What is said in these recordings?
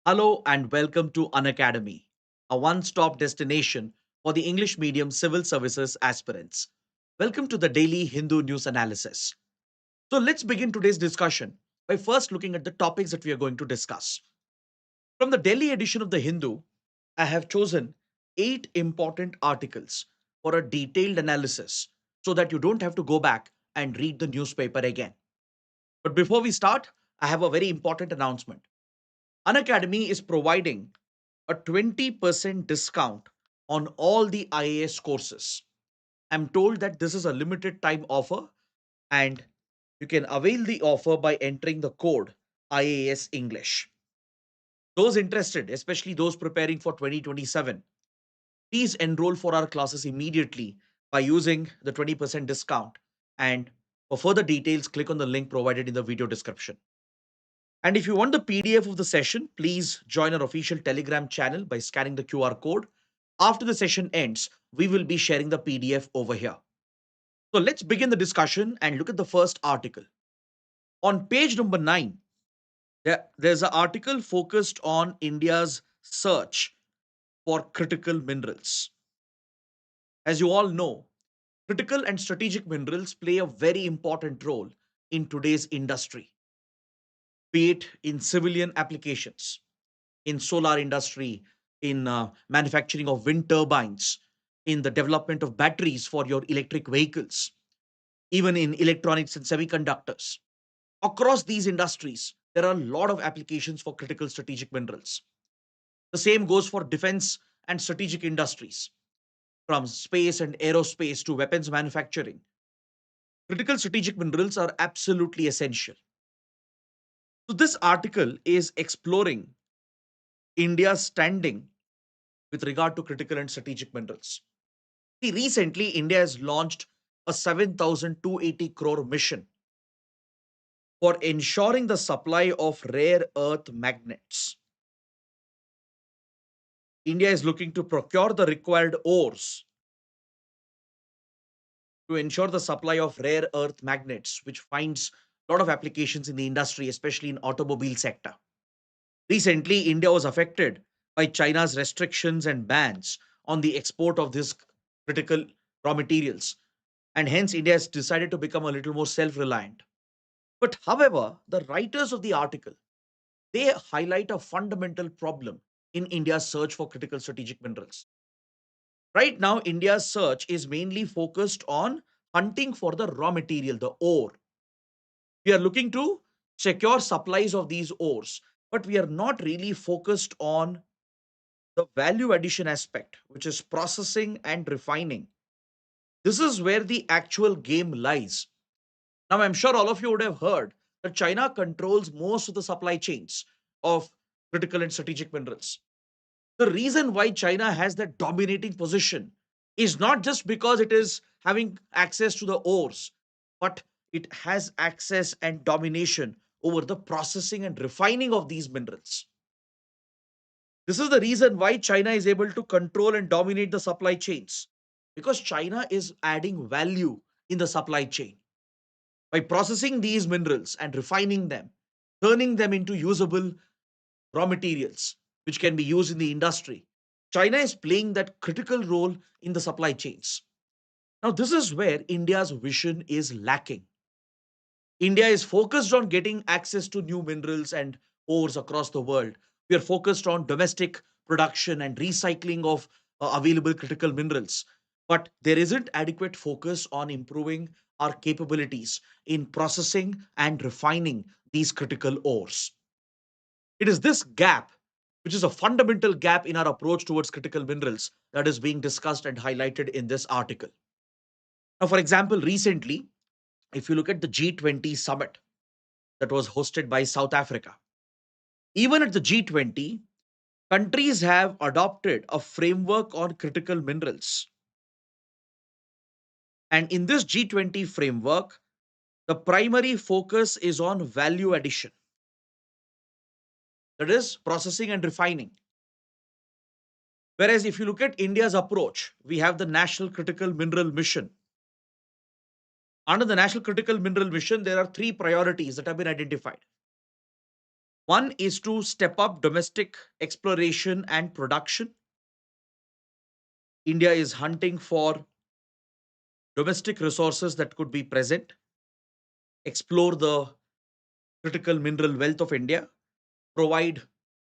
Hello and welcome to Unacademy, a one stop destination for the English medium civil services aspirants. Welcome to the daily Hindu news analysis. So, let's begin today's discussion by first looking at the topics that we are going to discuss. From the Delhi edition of the Hindu, I have chosen 8 important articles for a detailed analysis so that you don't have to go back and read the newspaper again. But before we start, I have a very important announcement. Unacademy is providing a 20% discount on all the IAS courses. I'm told that this is a limited time offer and you can avail the offer by entering the code IAS English. Those interested, especially those preparing for 2027, please enroll for our classes immediately by using the 20% discount. And for further details, click on the link provided in the video description. And if you want the PDF of the session, please join our official Telegram channel by scanning the QR code. After the session ends, we will be sharing the PDF over here. So let's begin the discussion and look at the first article. On page number 9, there's an article focused on India's search for critical minerals. As you all know, critical and strategic minerals play a very important role in today's industry, be it in civilian applications, in solar industry, in manufacturing of wind turbines, in the development of batteries for your electric vehicles, even in electronics and semiconductors. Across these industries, there are a lot of applications for critical strategic minerals. The same goes for defense and strategic industries, from space and aerospace to weapons manufacturing. Critical strategic minerals are absolutely essential. So, this article is exploring India's standing with regard to critical and strategic minerals. See, recently, India has launched a 7,280 crore mission for ensuring the supply of rare earth magnets. India is looking to procure the required ores to ensure the supply of rare earth magnets, which finds a lot of applications in the industry, especially in automobile sector. Recently, India was affected by China's restrictions and bans on the export of these critical raw materials, and hence India has decided to become a little more self-reliant. But however, the writers of the article, they highlight a fundamental problem in India's search for critical strategic minerals. Right now, India's search is mainly focused on hunting for the raw material, the ore. We are looking to secure supplies of these ores, but we are not really focused on the value addition aspect, which is processing and refining. This is where the actual game lies. Now, I'm sure all of you would have heard that China controls most of the supply chains of critical and strategic minerals. The reason why China has that dominating position is not just because it is having access to the ores, but it has access and domination over the processing and refining of these minerals. This is the reason why China is able to control and dominate the supply chains, because China is adding value in the supply chain by processing these minerals and refining them, turning them into usable raw materials which can be used in the industry. China is playing that critical role in the supply chains. Now, this is where India's vision is lacking. India is focused on getting access to new minerals and ores across the world. We are focused on domestic production and recycling of available critical minerals. But there isn't adequate focus on improving our capabilities in processing and refining these critical ores. It is this gap, which is a fundamental gap in our approach towards critical minerals, that is being discussed and highlighted in this article. Now, for example, recently, if you look at the G20 summit that was hosted by South Africa, even at the G20, countries have adopted a framework on critical minerals. And in this G20 framework, the primary focus is on value addition, that is, processing and refining. Whereas if you look at India's approach, we have the National Critical Mineral Mission. Under the National Critical Mineral Mission, there are three priorities that have been identified. One is to step up domestic exploration and production. India is hunting for domestic resources that could be present, explore the critical mineral wealth of India, provide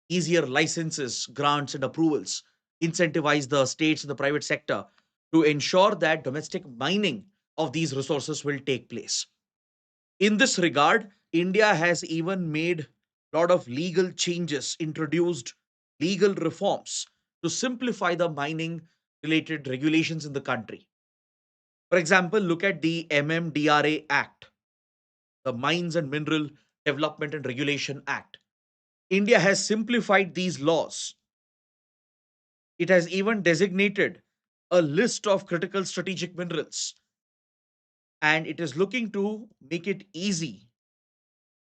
easier licenses, grants, and approvals, incentivize the states and the private sector to ensure that domestic mining of these resources will take place. In this regard, India has even made a lot of legal changes, introduced legal reforms to simplify the mining related regulations in the country. For example, look at the MMDRA Act, the Mines and Mineral Development and Regulation Act. India has simplified these laws. It has even designated a list of critical strategic minerals, and it is looking to make it easy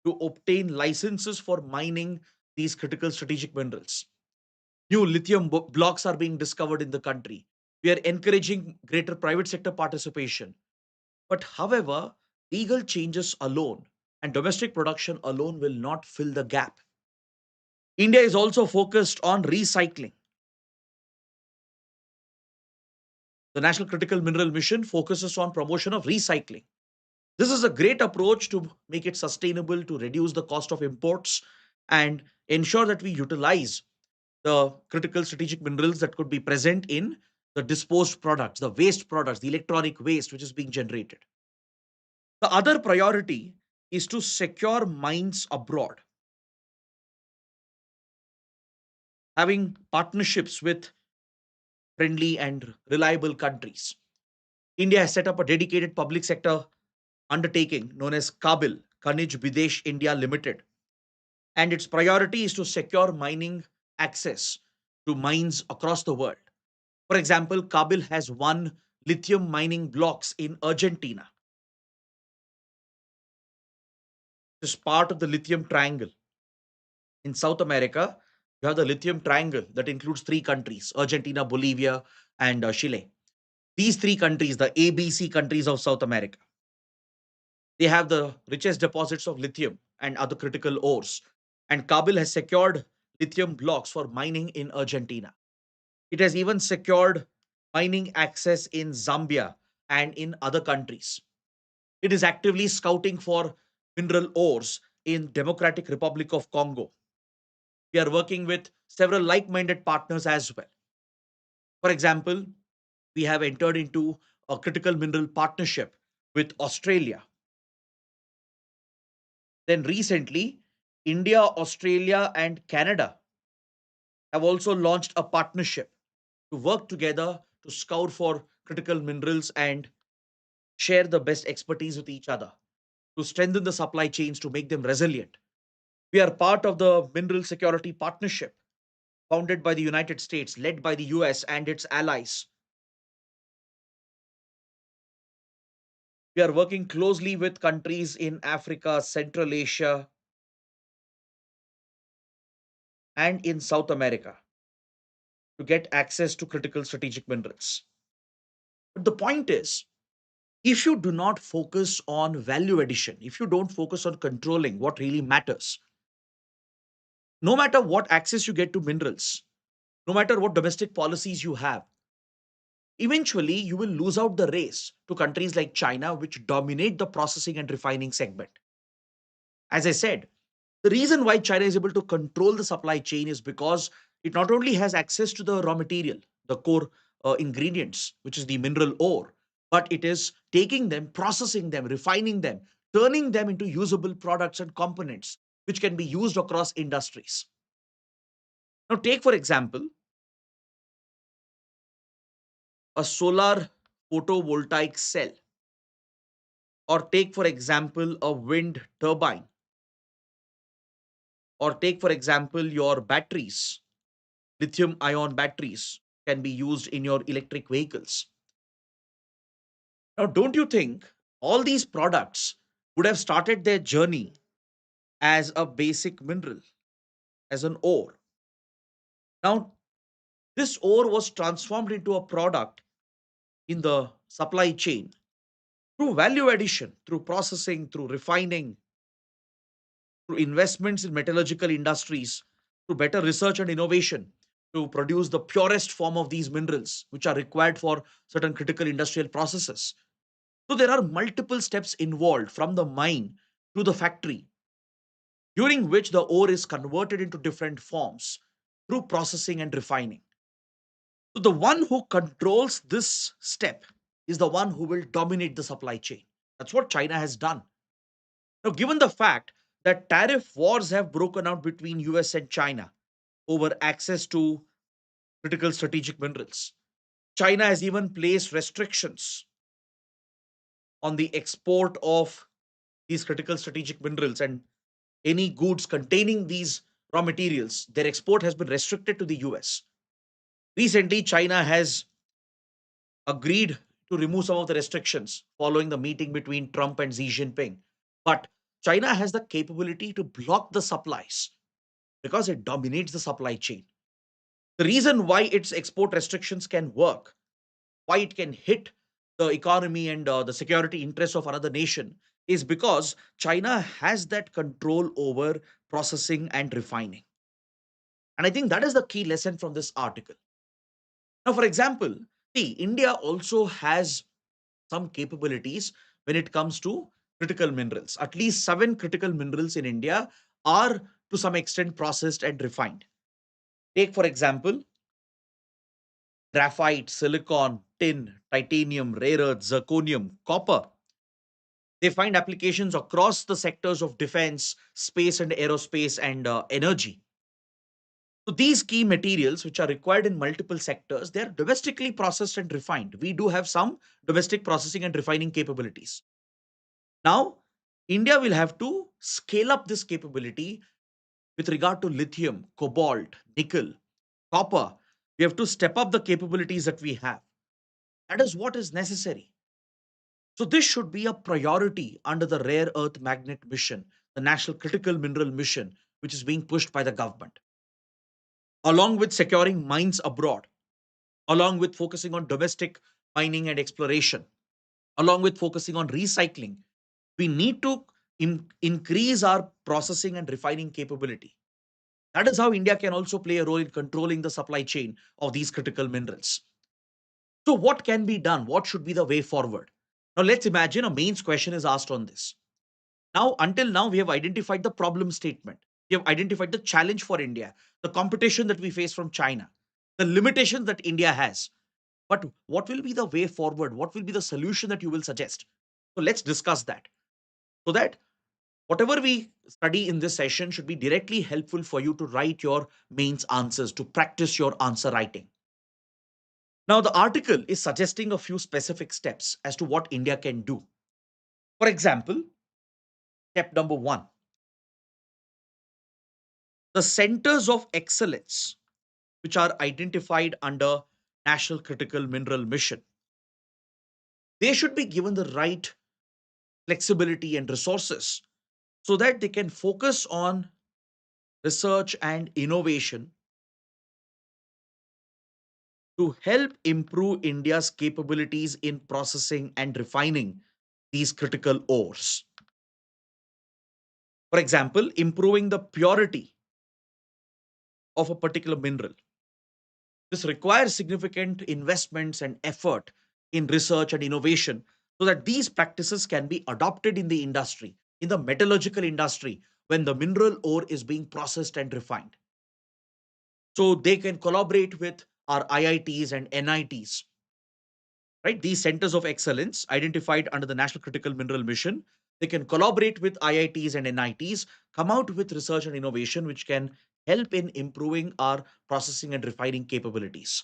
to obtain licenses for mining these critical strategic minerals. New lithium blocks are being discovered in the country. We are encouraging greater private sector participation. But however, legal changes alone and domestic production alone will not fill the gap. India is also focused on recycling. The National Critical Mineral Mission focuses on promotion of recycling. This is a great approach to make it sustainable, to reduce the cost of imports, and ensure that we utilize the critical strategic minerals that could be present in the disposed products, the waste products, the electronic waste which is being generated. The other priority is to secure mines abroad, having partnerships with friendly and reliable countries. India has set up a dedicated public sector undertaking known as Kabil, Khanij Bidesh India Limited, and its priority is to secure mining access to mines across the world. For example, Kabil has won lithium mining blocks in Argentina. It is part of the lithium triangle. In South America, you have the lithium triangle that includes three countries: Argentina, Bolivia, and Chile. These three countries, the ABC countries of South America, they have the richest deposits of lithium and other critical ores. And Kabil has secured lithium blocks for mining in Argentina. It has even secured mining access in Zambia and in other countries. It is actively scouting for mineral ores in Democratic Republic of Congo. We are working with several like-minded partners as well. For example, we have entered into a critical mineral partnership with Australia. Then recently, India, Australia, and Canada have also launched a partnership to work together to scout for critical minerals and share the best expertise with each other to strengthen the supply chains to make them resilient. We are part of the Mineral Security Partnership founded by the United States, led by the US and its allies. We are working closely with countries in Africa, Central Asia, and in South America to get access to critical strategic minerals. But the point is, if you do not focus on value addition, if you don't focus on controlling what really matters, no matter what access you get to minerals, no matter what domestic policies you have, eventually you will lose out the race to countries like China, which dominate the processing and refining segment. As I said, the reason why China is able to control the supply chain is because it not only has access to the raw material, the core ingredients, which is the mineral ore, but it is taking them, processing them, refining them, turning them into usable products and components which can be used across industries. Now, take for example a solar photovoltaic cell, or take for example a wind turbine, or take for example your batteries. Lithium ion batteries can be used in your electric vehicles. Now, don't you think all these products would have started their journey as a basic mineral, as an ore? Now, this ore was transformed into a product in the supply chain through value addition, through processing, through refining. through investments in metallurgical industries, through better research and innovation to produce the purest form of these minerals, which are required for certain critical industrial processes. So there are multiple steps involved from the mine to the factory, during which the ore is converted into different forms through processing and refining. So the one who controls this step is the one who will dominate the supply chain. That's what China has done. Now, given the fact that tariff wars have broken out between US and China over access to critical strategic minerals, China has even placed restrictions on the export of these critical strategic minerals, and any goods containing these raw materials, their export has been restricted to the US. Recently, China has agreed to remove some of the restrictions following the meeting between Trump and Xi Jinping. But China has the capability to block the supplies because it dominates the supply chain. The reason why its export restrictions can work, why it can hit the economy and the security interests of another nation, is because China has that control over processing and refining. And I think that is the key lesson from this article. Now, for example, see, India also has some capabilities when it comes to critical minerals. At least seven critical minerals in India are to some extent processed and refined. Take, for example, graphite, silicon, tin, titanium, rare earth, zirconium, copper. They find applications across the sectors of defense, space and aerospace, and energy. So these key materials, which are required in multiple sectors, they are domestically processed and refined. We do have some domestic processing and refining capabilities. Now, India will have to scale up this capability with regard to lithium, cobalt, nickel, copper. We have to step up the capabilities that we have. That is what is necessary. So, this should be a priority under the Rare Earth Magnet Mission, the National Critical Mineral Mission, which is being pushed by the government, along with securing mines abroad, along with focusing on domestic mining and exploration, along with focusing on recycling. We need to increase our processing and refining capability. That is how India can also play a role in controlling the supply chain of these critical minerals. So, what can be done? What should be the way forward? Now, let's imagine a mains question is asked on this. Now, until now, we have identified the problem statement. We have identified the challenge for India, the competition that we face from China, the limitations that India has. But what will be the way forward? What will be the solution that you will suggest? So, let's discuss that so that whatever we study in this session should be directly helpful for you to write your mains answers, to practice your answer writing. Now, the article is suggesting a few specific steps as to what India can do. For example, step number one, the centers of excellence, which are identified under National Critical Mineral Mission, they should be given the right flexibility and resources so that they can focus on research and innovation to help improve India's capabilities in processing and refining these critical ores. For example, improving the purity of a particular mineral. This requires significant investments and effort in research and innovation so that these practices can be adopted in the industry, in the metallurgical industry, when the mineral ore is being processed and refined. So they can collaborate with our IITs and NITs, right? These centers of excellence identified under the National Critical Mineral Mission, they can collaborate with IITs and NITs, come out with research and innovation which can help in improving our processing and refining capabilities.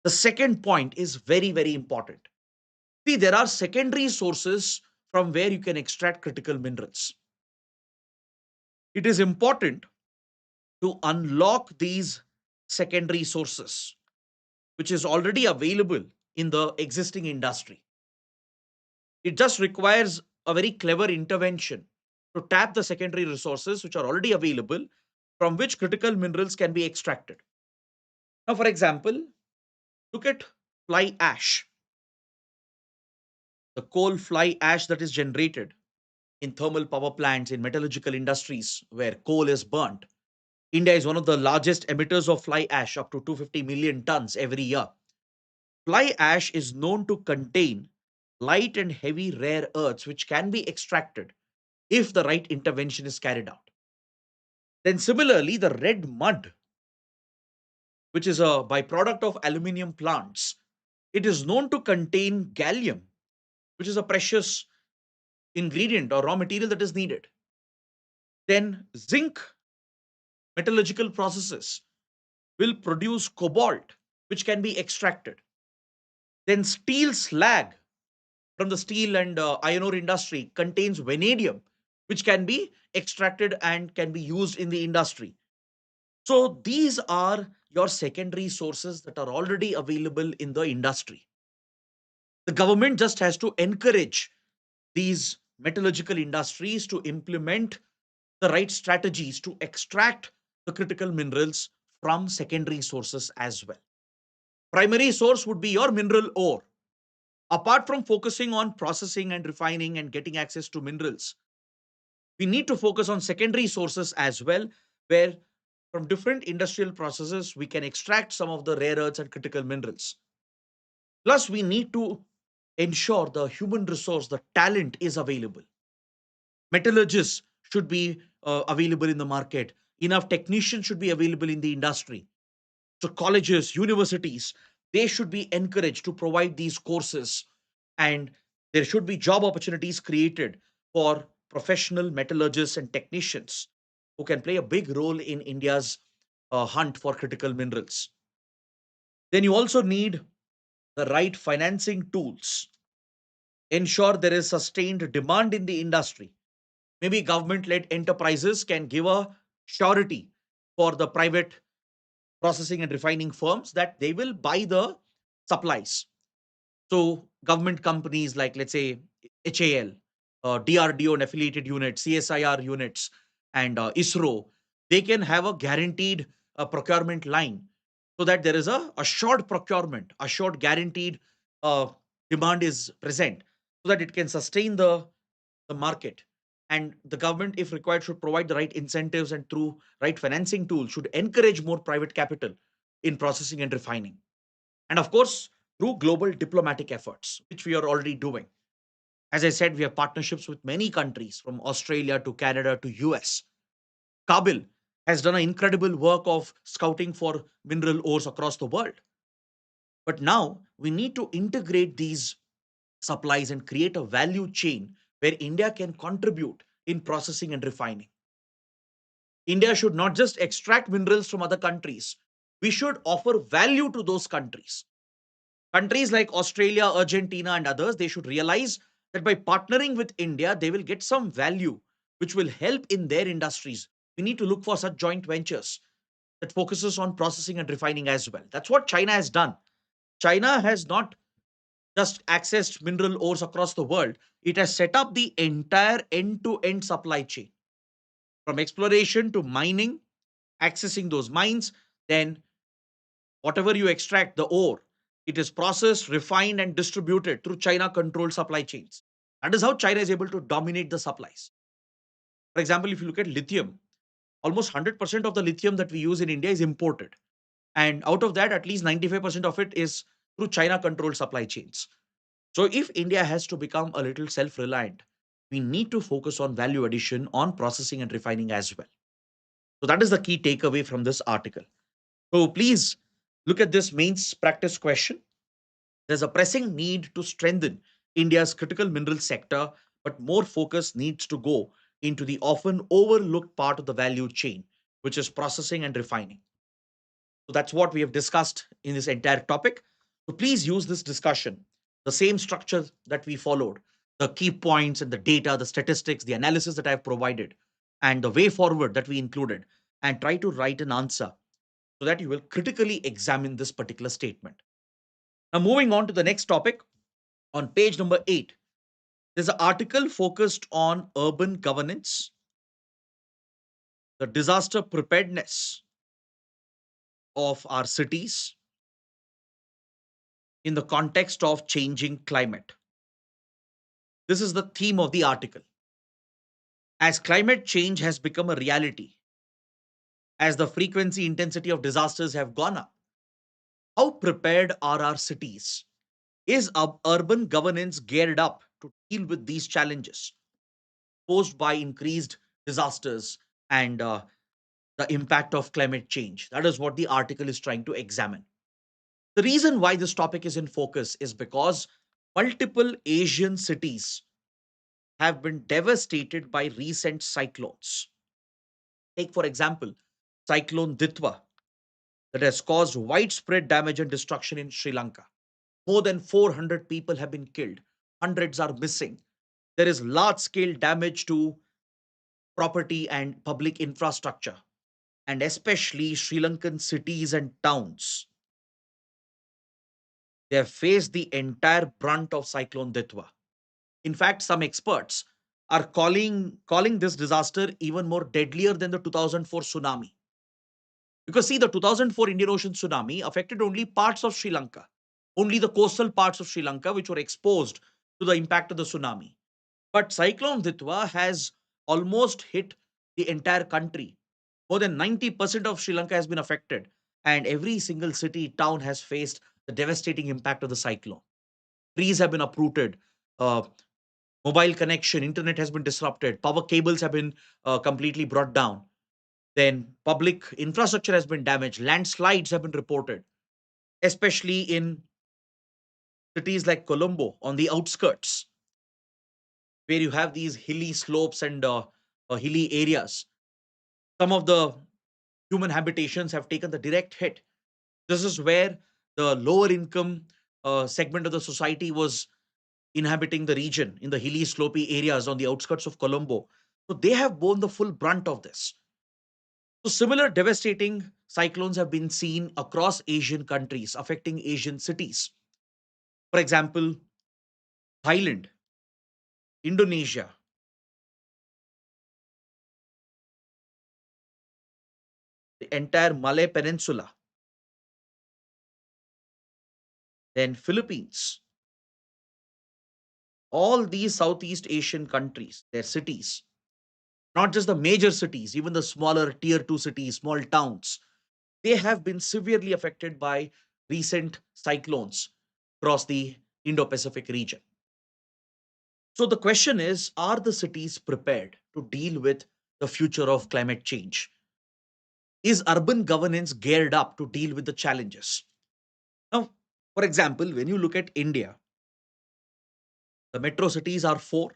The second point is very, very important. See, there are secondary sources from where you can extract critical minerals. It is important to unlock these secondary sources, which is already available in the existing industry. It just requires a very clever intervention to tap the secondary resources which are already available from which critical minerals can be extracted. Now, for example, look at fly ash, the coal fly ash that is generated. in thermal power plants, in metallurgical industries where coal is burnt. India is one of the largest emitters of fly ash, up to 250 million tons every year. Fly ash is known to contain light and heavy rare earths which can be extracted if the right intervention is carried out. Then, similarly, the red mud, which is a byproduct of aluminium plants, it is known to contain gallium, which is a precious ingredient or raw material that is needed. Then, zinc metallurgical processes will produce cobalt, which can be extracted. Then, steel slag from the steel and iron ore industry contains vanadium, which can be extracted and can be used in the industry. So, these are your secondary sources that are already available in the industry. The government just has to encourage these metallurgical industries to implement the right strategies to extract the critical minerals from secondary sources as well. Primary source would be your mineral ore. Apart from focusing on processing and refining and getting access to minerals, we need to focus on secondary sources as well, where from different industrial processes we can extract some of the rare earths and critical minerals. Plus, we need to ensure the human resource, the talent is available. Metallurgists should be available in the market. Enough technicians should be available in the industry. So colleges, universities, they should be encouraged to provide these courses, and there should be job opportunities created for professional metallurgists and technicians who can play a big role in India's hunt for critical minerals. Then you also need the right financing tools. Ensure there is sustained demand in the industry. Maybe government led enterprises can give a surety for the private processing and refining firms that they will buy the supplies. So, government companies like, let's say, HAL, DRDO and affiliated units, CSIR units, and ISRO, they can have a guaranteed procurement line so that there is a assured procurement, assured guaranteed uh, demand is present so that it can sustain the market. And the government, if required, should provide the right incentives and through right financing tools should encourage more private capital in processing and refining. And of course, through global diplomatic efforts, which we are already doing. As I said, we have partnerships with many countries from Australia to Canada to US. Kabul has done an incredible work of scouting for mineral ores across the world. But now we need to integrate these supplies and create a value chain where India can contribute in processing and refining. India should not just extract minerals from other countries, we should offer value to those countries. Countries like Australia, Argentina, and others, they should realize that by partnering with India, they will get some value which will help in their industries. We need to look for such joint ventures that focuses on processing and refining as well. That's what China has done. China has not just accessed mineral ores across the world, it has set up the entire end to end supply chain from exploration to mining, accessing those mines, then whatever you extract, the ore, it is processed, refined, and distributed through China controlled supply chains. That is how China is able to dominate the supplies. For example, if you look at lithium, almost 100% of the lithium that we use in India is imported. And out of that, at least 95% of it is through China controlled supply chains. So if India has to become a little self reliant, we need to focus on value addition, on processing and refining as well. So that is the key takeaway from this article. So please look at this mains practice question. There's a pressing need to strengthen India's critical mineral sector, but more focus needs to go into the often overlooked part of the value chain, which is processing and refining. So that's what we have discussed in this entire topic. So please use this discussion, the same structure that we followed, the key points and the data, the statistics, the analysis that I've provided, and the way forward that we included, and try to write an answer so that you will critically examine this particular statement. Now, moving on to the next topic, on page number 8, there's an article focused on urban governance, the disaster preparedness of our cities in the context of changing climate. This is the theme of the article. As climate change has become a reality, as the frequency intensity of disasters have gone up, how prepared are our cities? Is urban governance geared up to deal with these challenges posed by increased disasters and the impact of climate change? That is what the article is trying to examine. The reason why this topic is in focus is because multiple Asian cities have been devastated by recent cyclones. Take, for example, Cyclone Ditwa that has caused widespread damage and destruction in Sri Lanka. More than 400 people have been killed, hundreds are missing. There is large scale damage to property and public infrastructure, and especially Sri Lankan cities and towns. They have faced the entire brunt of Cyclone Ditwa. In fact, some experts are calling this disaster even more deadlier than the 2004 tsunami. Because see, the 2004 Indian Ocean tsunami affected only parts of Sri Lanka, only the coastal parts of Sri Lanka, which were exposed to the impact of the tsunami. But Cyclone Ditwa has almost hit the entire country. More than 90% of Sri Lanka has been affected, and every single city, town has faced the devastating impact of the cyclone. Trees have been uprooted, uh, mobile connection, internet has been disrupted, power cables have been completely brought down. Then public infrastructure has been damaged, landslides have been reported, especially in cities like Colombo on the outskirts, where you have these hilly slopes and hilly areas. Some of the human habitations have taken the direct hit. This is where the lower income segment of the society was inhabiting the region in the hilly, slopey areas on the outskirts of Colombo. So they have borne the full brunt of this. So similar devastating cyclones have been seen across Asian countries, affecting Asian cities. For example, Thailand, Indonesia, the entire Malay Peninsula, then Philippines. All these Southeast Asian countries, their cities, not just the major cities, even the smaller tier 2 cities, small towns, they have been severely affected by recent cyclones across the Indo Pacific region. So the question is, are the cities prepared to deal with the future of climate change? Is urban governance geared up to deal with the challenges? Now, for example, when you look at India, the metro cities are four: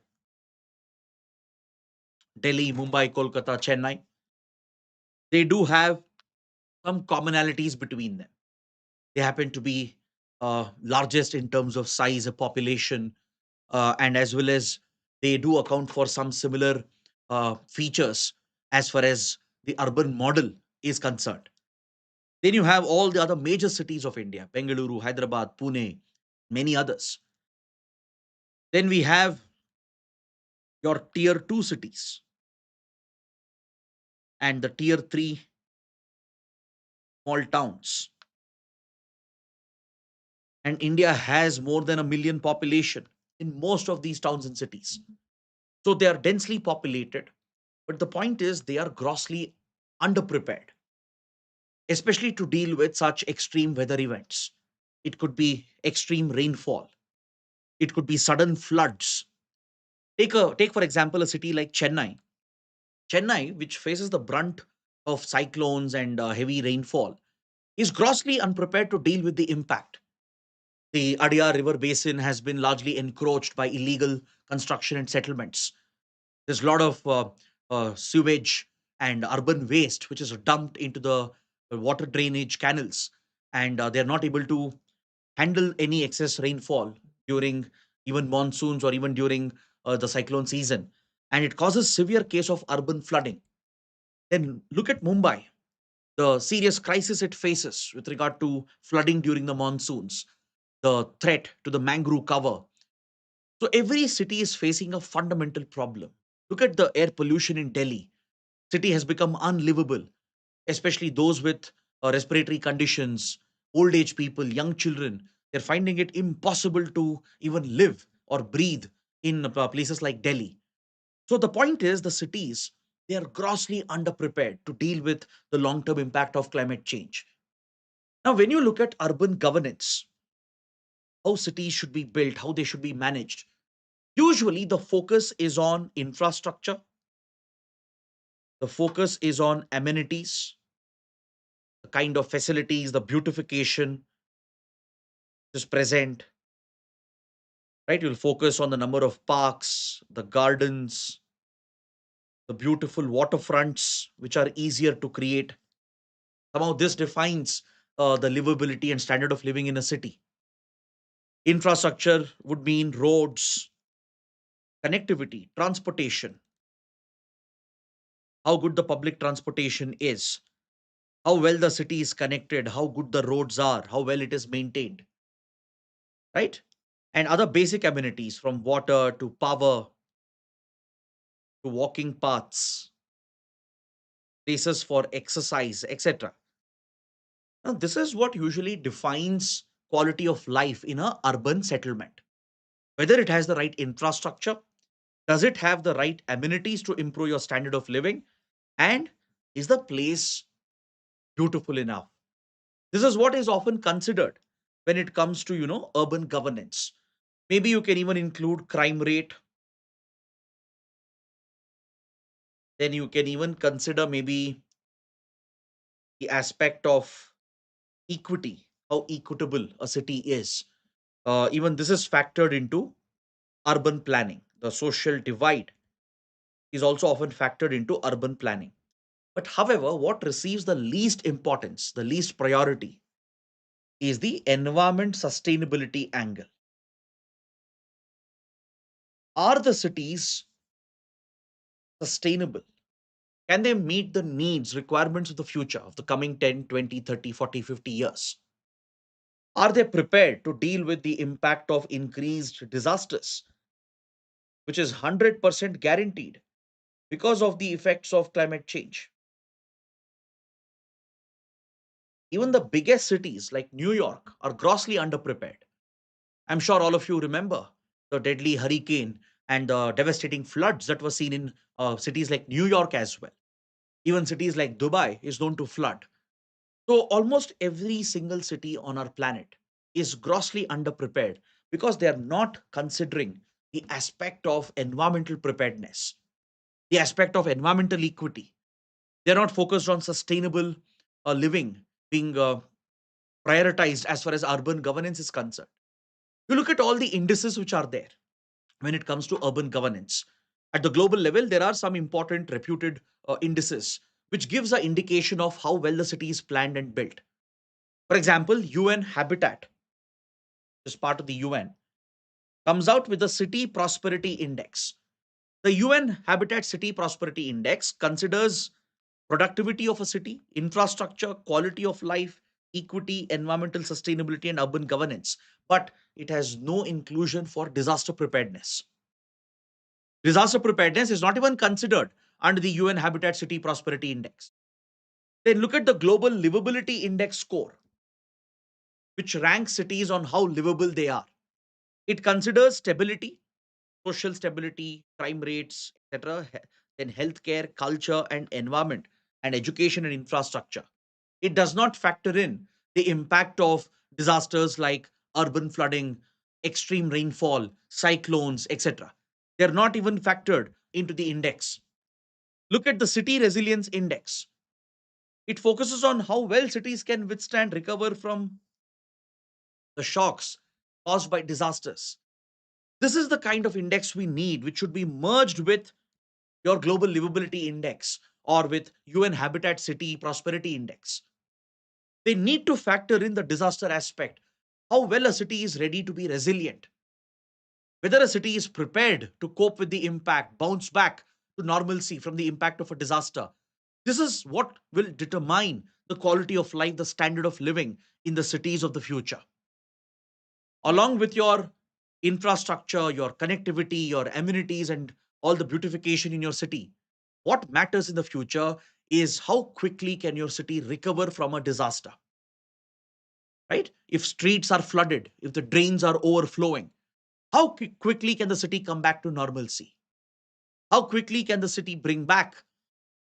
Delhi, Mumbai, Kolkata, Chennai. They do have some commonalities between them. They happen to be largest in terms of size of population, and as well as they do account for some similar features as far as the urban model is concerned. Then you have all the other major cities of India: Bengaluru, Hyderabad, Pune, many others. Then we have your tier 2 cities and the tier 3 small towns. And India has more than a million population in most of these towns and cities. So they are densely populated. But the point is, they are grossly underprepared, especially to deal with such extreme weather events. It could be extreme rainfall, it could be sudden floods. Take for example a city like Chennai. Chennai, which faces the brunt of cyclones and heavy rainfall, is grossly unprepared to deal with the impact. The Adyar River basin has been largely encroached by illegal construction and settlements. There's a lot of sewage and urban waste which is dumped into the water drainage canals, and they're not able to handle any excess rainfall during even monsoons or even during the cyclone season, and it causes severe case of urban flooding. Then look at Mumbai, the serious crisis it faces with regard to flooding during the monsoons, the threat to the mangrove cover. So every city is facing a fundamental problem. Look at the air pollution in Delhi. City has become unlivable, especially those with respiratory conditions, old age people, young children. They're finding it impossible to even live or breathe in places like Delhi. So the point is the cities, they are grossly underprepared to deal with the long-term impact of climate change. Now, when you look at urban governance, how cities should be built, how they should be managed, usually the focus is on infrastructure, the focus is on amenities, the kind of facilities, the beautification is present, right? You'll focus on the number of parks, the gardens, the beautiful waterfronts, which are easier to create. Somehow this defines the livability and standard of living in a city. Infrastructure would mean roads, connectivity, transportation, how good the public transportation is, how well the city is connected, how good the roads are, how well it is maintained, right? And other basic amenities from water to power to walking paths, places for exercise, etc. Now, this is what usually defines quality of life in a urban settlement. Whether it has the right infrastructure, does it have the right amenities to improve your standard of living, and is the place beautiful enough? This is what is often considered when it comes to, urban governance. Maybe you can even include crime rate. Then you can even consider maybe the aspect of equity, how equitable a city is. Even this is factored into urban planning. The social divide is also often factored into urban planning. But however, what receives the least importance, the least priority, is the environment sustainability angle. Are the cities sustainable? Can they meet the needs, requirements of the future, of the coming 10, 20, 30, 40, 50 years? Are they prepared to deal with the impact of increased disasters, which is 100% guaranteed because of the effects of climate change? Even the biggest cities like New York are grossly underprepared. I'm sure all of you remember the deadly hurricane and the devastating floods that were seen in cities like New York as well. Even cities like Dubai is known to flood. So almost every single city on our planet is grossly underprepared because they are not considering the aspect of environmental preparedness, the aspect of environmental equity. They're not focused on sustainable living being prioritized as far as urban governance is concerned. You look at all the indices which are there when it comes to urban governance. At the global level, there are some important reputed indices which gives an indication of how well the city is planned and built. For example, UN Habitat, is part of the UN, comes out with the City Prosperity Index. The UN Habitat City Prosperity Index considers productivity of a city, infrastructure, quality of life, equity, environmental sustainability, and urban governance. But it has no inclusion for disaster preparedness. Disaster preparedness is not even considered under the UN Habitat City Prosperity Index. Then look at the Global Livability Index score, which ranks cities on how livable they are. It considers stability, social stability, crime rates, etc., then healthcare, culture, and environment, and education and infrastructure. It does not factor in the impact of disasters like urban flooding, extreme rainfall, cyclones, etc. They're not even factored into the index. Look at the City Resilience Index. It focuses on how well cities can withstand, recover from the shocks caused by disasters. This is the kind of index we need, which should be merged with your Global Livability Index or with UN Habitat City Prosperity Index. They need to factor in the disaster aspect, how well a city is ready to be resilient, whether a city is prepared to cope with the impact, bounce back to normalcy from the impact of a disaster. This is what will determine the quality of life, the standard of living in the cities of the future. Along with your infrastructure, your connectivity, your amenities, and all the beautification in your city, what matters in the future is how quickly can your city recover from a disaster, right? If streets are flooded, if the drains are overflowing, how quickly can the city come back to normalcy? How quickly can the city bring back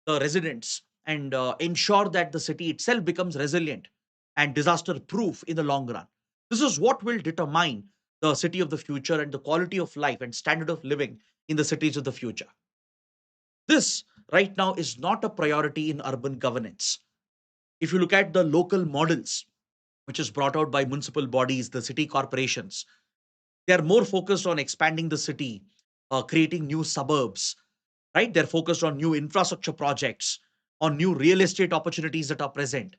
the residents and ensure that the city itself becomes resilient and disaster proof in the long run? This is what will determine the city of the future and the quality of life and standard of living in the cities of the future. This right now is not a priority in urban governance. If you look at the local models, which is brought out by municipal bodies, the city corporations, they are more focused on expanding the city, creating new suburbs, right? They're focused on new infrastructure projects, on new real estate opportunities that are present.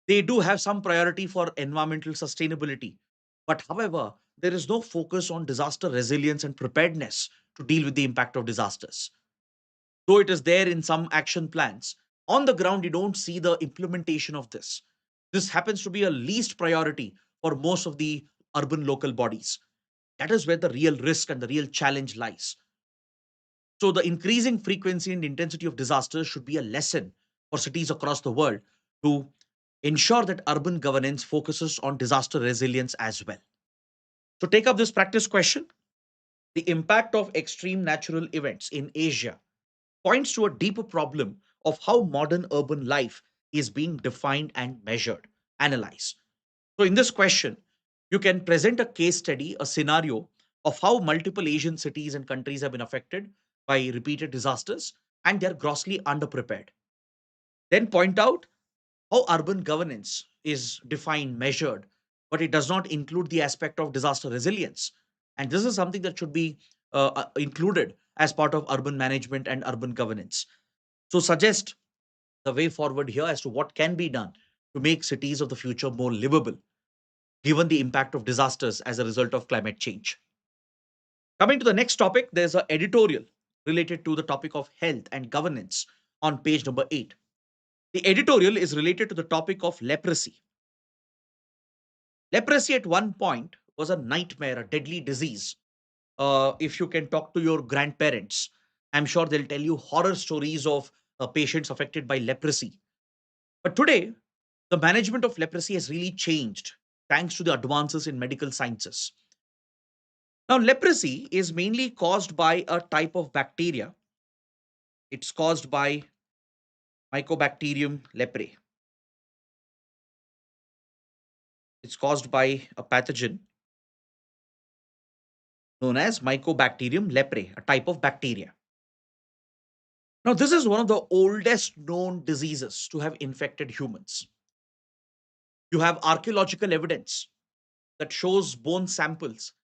They do have some priority for environmental sustainability. But however, there is no focus on disaster resilience and preparedness to deal with the impact of disasters. Though it is there in some action plans, on the ground, you don't see the implementation of this. This happens to be a least priority for most of the urban local bodies. That is where the real risk and the real challenge lies. So, the increasing frequency and intensity of disasters should be a lesson for cities across the world to ensure that urban governance focuses on disaster resilience as well. So, take up this practice question. The impact of extreme natural events in Asia points to a deeper problem of how modern urban life is being defined and measured, analyzed. So, in this question, you can present a case study, a scenario of how multiple Asian cities and countries have been affected by repeated disasters and they're grossly underprepared. Then point out how urban governance is defined, measured, but it does not include the aspect of disaster resilience. And this is something that should be included as part of urban management and urban governance. So, suggest the way forward here as to what can be done to make cities of the future more livable, given the impact of disasters as a result of climate change. Coming to the next topic, there's an editorial related to the topic of health and governance on page number 8. The editorial is related to the topic of leprosy. Leprosy at one point was a nightmare, a deadly disease. If you can talk to your grandparents, I'm sure they'll tell you horror stories of patients affected by leprosy. But today, the management of leprosy has really changed thanks to the advances in medical sciences. Now, leprosy is mainly caused by a type of bacteria. It's caused by Mycobacterium leprae. It's caused by a pathogen known as Mycobacterium leprae, a type of bacteria. Now, this is one of the oldest known diseases to have infected humans. You have archaeological evidence that shows bone samples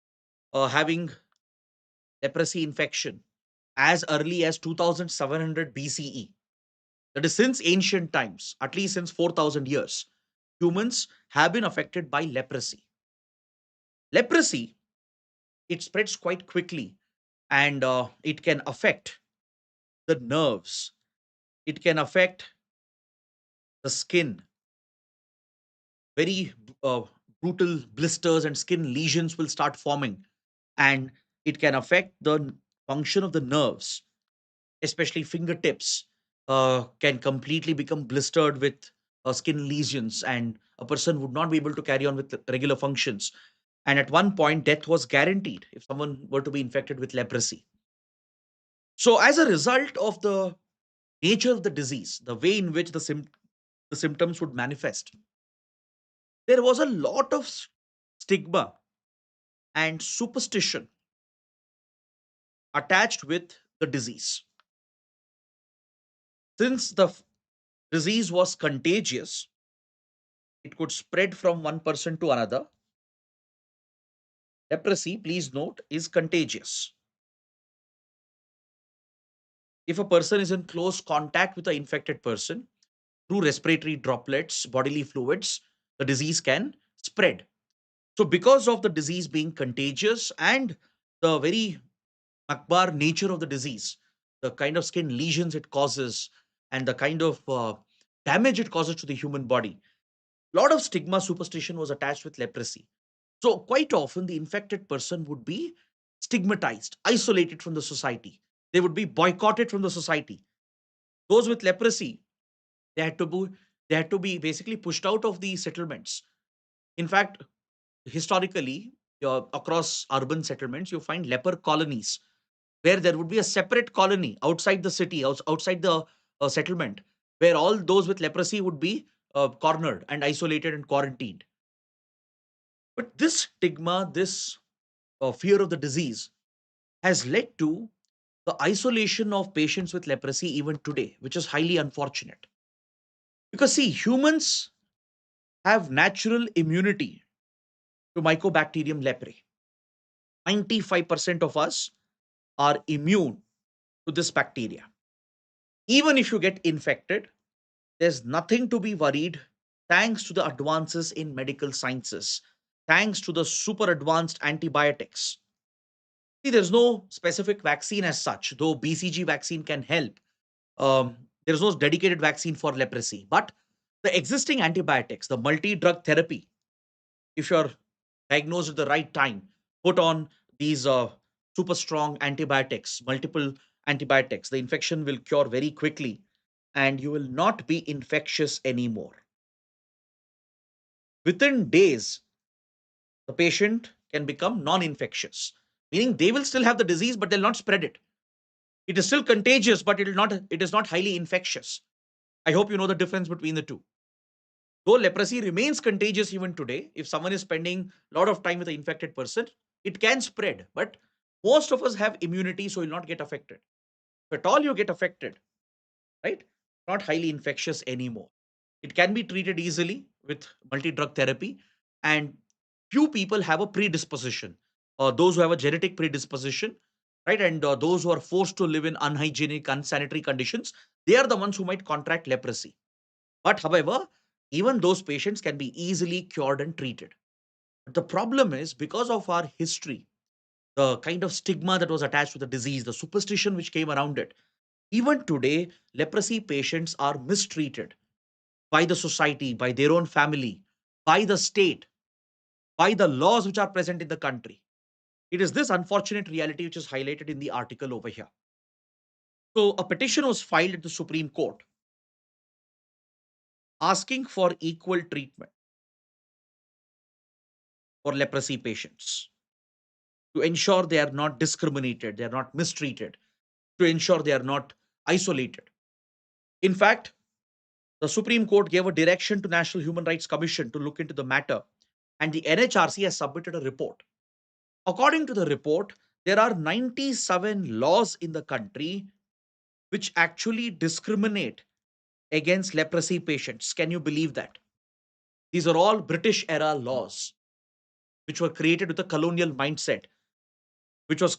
having leprosy infection as early as 2700 BCE. That is, since ancient times, at least since 4000 years, humans have been affected by leprosy. Leprosy, it spreads quite quickly and it can affect the nerves, it can affect the skin. Very brutal blisters and skin lesions will start forming, and it can affect the function of the nerves, especially fingertips can completely become blistered with skin lesions, and a person would not be able to carry on with the regular functions. And at one point, death was guaranteed if someone were to be infected with leprosy. So, as a result of the nature of the disease, the way in which the symptoms would manifest, there was a lot of stigma and superstition attached with the disease. Since the disease was contagious, it could spread from one person to another. Leprosy, please note, is contagious. If a person is in close contact with an infected person through respiratory droplets, bodily fluids, the disease can spread. So, because of the disease being contagious and the very akbar nature of the disease, the kind of skin lesions it causes, and the kind of damage it causes to the human body, a lot of stigma superstition was attached with leprosy. So, quite often, the infected person would be stigmatized, isolated from the society. They would be boycotted from the society. Those with leprosy, they had to be, they had to be basically pushed out of the settlements. In fact, historically, across urban settlements, you find leper colonies. where there would be a separate colony outside the city, outside the settlement, where all those with leprosy would be cornered and isolated and quarantined. But this stigma, this fear of the disease, has led to the isolation of patients with leprosy even today, which is highly unfortunate. Because, see, humans have natural immunity to Mycobacterium leprae. 95% of us are immune to this bacteria. Even if you get infected, there's nothing to be worried thanks to the advances in medical sciences, thanks to the super advanced antibiotics. See, there's no specific vaccine as such, though BCG vaccine can help. There's no dedicated vaccine for leprosy. But the existing antibiotics, the multi drug therapy, if you're diagnosed at the right time, put on these super strong antibiotics, multiple antibiotics, the infection will cure very quickly and you will not be infectious anymore. Within days, the patient can become non infectious, meaning they will still have the disease, but they'll not spread it. It is still contagious, but it is not highly infectious. I hope you know the difference between the two. Though leprosy remains contagious even today, if someone is spending a lot of time with an infected person, it can spread. But most of us have immunity, so you'll not get affected. If at all you get affected, right? Not highly infectious anymore. It can be treated easily with multi-drug therapy, and few people have a predisposition. Those who have a genetic predisposition, right, and those who are forced to live in unhygienic, unsanitary conditions, they are the ones who might contract leprosy. But however, even those patients can be easily cured and treated. But the problem is because of our history, the kind of stigma that was attached to the disease, the superstition which came around it, even today, leprosy patients are mistreated by the society, by their own family, by the state, by the laws which are present in the country. It is this unfortunate reality which is highlighted in the article over here. So, a petition was filed at the Supreme Court asking for equal treatment for leprosy patients, to ensure they are not discriminated, they are not mistreated, to ensure they are not isolated. In fact, the Supreme Court gave a direction to National Human Rights Commission to look into the matter, and the NHRC has submitted a report. According to the report, there are 97 laws in the country which actually discriminate against leprosy patients. Can you believe that? These are all British era laws which were created with a colonial mindset, which was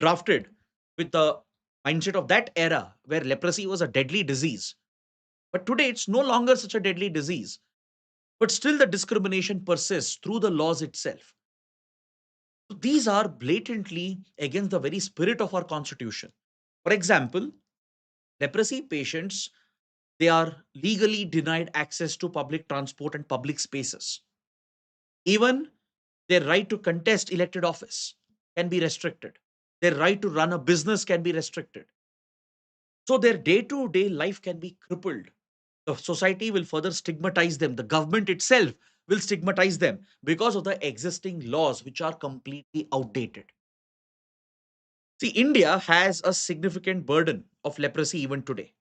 drafted with the mindset of that era where leprosy was a deadly disease. But today it's no longer such a deadly disease. But still, the discrimination persists through the laws itself. So these are blatantly against the very spirit of our constitution. For example, leprosy patients, they are legally denied access to public transport and public spaces. Even their right to contest elected office can be restricted. Their right to run a business can be restricted. So their day to day life can be crippled. The society will further stigmatize them. The government itself will stigmatize them because of the existing laws, which are completely outdated. See, India has a significant burden of leprosy even today.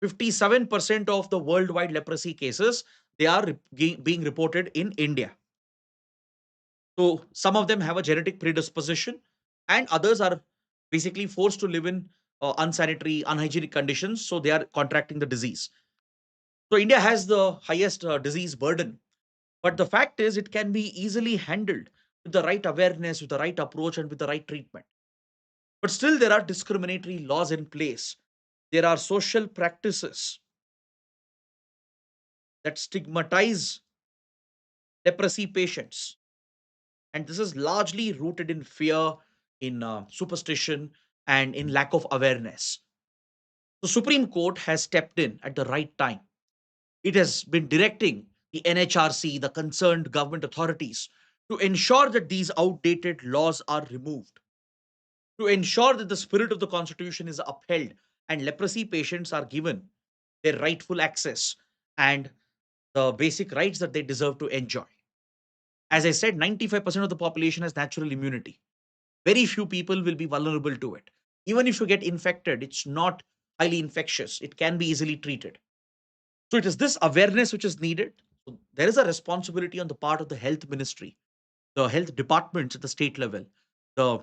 57% of the worldwide leprosy cases, they are being reported in India. So some of them have a genetic predisposition, and others are basically forced to live in unsanitary, unhygienic conditions. So they are contracting the disease. So India has the highest disease burden. But the fact is, it can be easily handled with the right awareness, with the right approach, and with the right treatment. But still, there are discriminatory laws in place. There are social practices that stigmatize leprosy patients. And this is largely rooted in fear, in superstition, and in lack of awareness. The Supreme Court has stepped in at the right time. It has been directing the NHRC, the concerned government authorities, to ensure that these outdated laws are removed, to ensure that the spirit of the Constitution is upheld and leprosy patients are given their rightful access and the basic rights that they deserve to enjoy. As I said, 95% of the population has natural immunity. Very few people will be vulnerable to it. Even if you get infected, it's not highly infectious. It can be easily treated. So it is this awareness which is needed. So there is a responsibility on the part of the health ministry, the health departments at the state level, the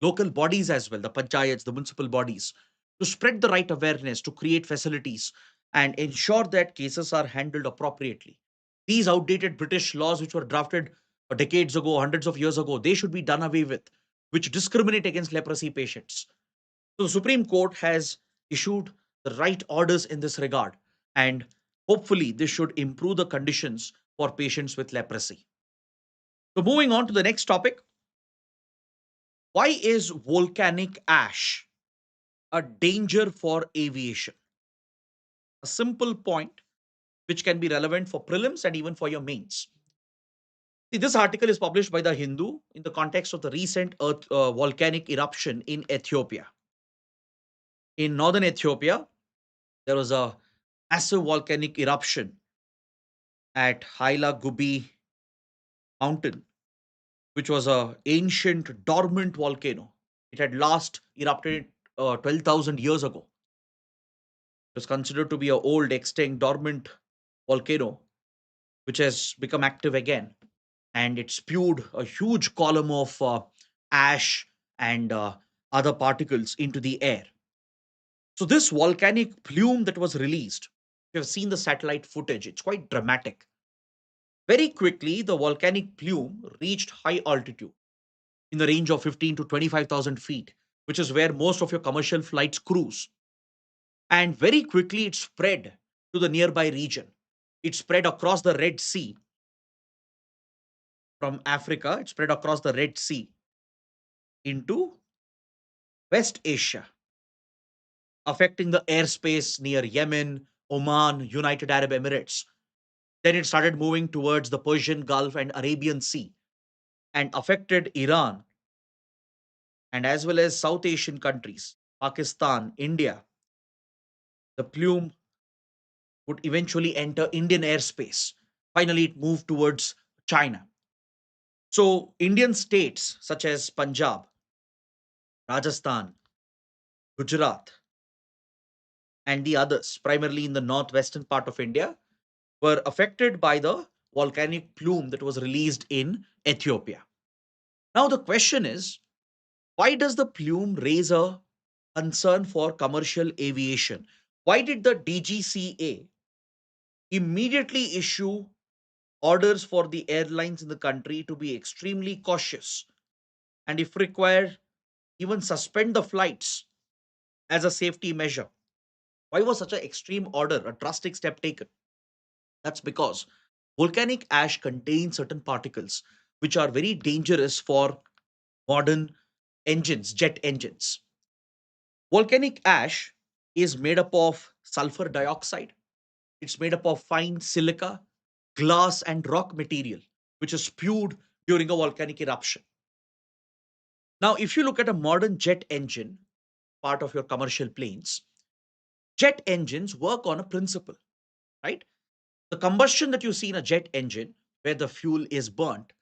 local bodies as well, the panchayats, the municipal bodies, to spread the right awareness, to create facilities, and ensure that cases are handled appropriately. These outdated British laws, which were drafted decades ago, hundreds of years ago, they should be done away with, which discriminate against leprosy patients. So the Supreme Court has issued the right orders in this regard, and hopefully this should improve the conditions for patients with leprosy. So moving on to the next topic, why is volcanic ash a danger for aviation? A simple point which can be relevant for prelims and even for your mains. See, this article is published by the Hindu in the context of the recent volcanic eruption in Ethiopia. In northern Ethiopia, there was a massive volcanic eruption at Haila Gubi mountain, which was a ancient dormant volcano. It had last erupted 12,000 years ago. It was considered to be an old, extinct, dormant volcano, which has become active again. And it spewed a huge column of ash and other particles into the air. So, this volcanic plume that was released, you have seen the satellite footage, it's quite dramatic. Very quickly, the volcanic plume reached high altitude in the range of 15 to 25,000 feet, which is where most of your commercial flights cruise. And very quickly, it spread to the nearby region. It spread across the Red Sea from Africa, it spread across the Red Sea into West Asia, affecting the airspace near Yemen, Oman, United Arab Emirates. Then it started moving towards the Persian Gulf and Arabian Sea and affected Iran and as well as South Asian countries, Pakistan, India. The plume would eventually enter Indian airspace. Finally, it moved towards China. So, Indian states such as Punjab, Rajasthan, Gujarat, and the others, primarily in the northwestern part of India, were affected by the volcanic plume that was released in Ethiopia. Now, the question is, why does the plume raise a concern for commercial aviation? Why did the DGCA immediately issue orders for the airlines in the country to be extremely cautious and, if required, even suspend the flights as a safety measure? Why was such an extreme order, a drastic step taken? That's because volcanic ash contains certain particles which are very dangerous for modern engines, jet engines. Volcanic ash is made up of sulfur dioxide, it's made up of fine silica, glass, and rock material, which is spewed during a volcanic eruption. Now, if you look at a modern jet engine, part of your commercial planes, jet engines work on a principle, right? The combustion that you see in a jet engine, where the fuel is burnt,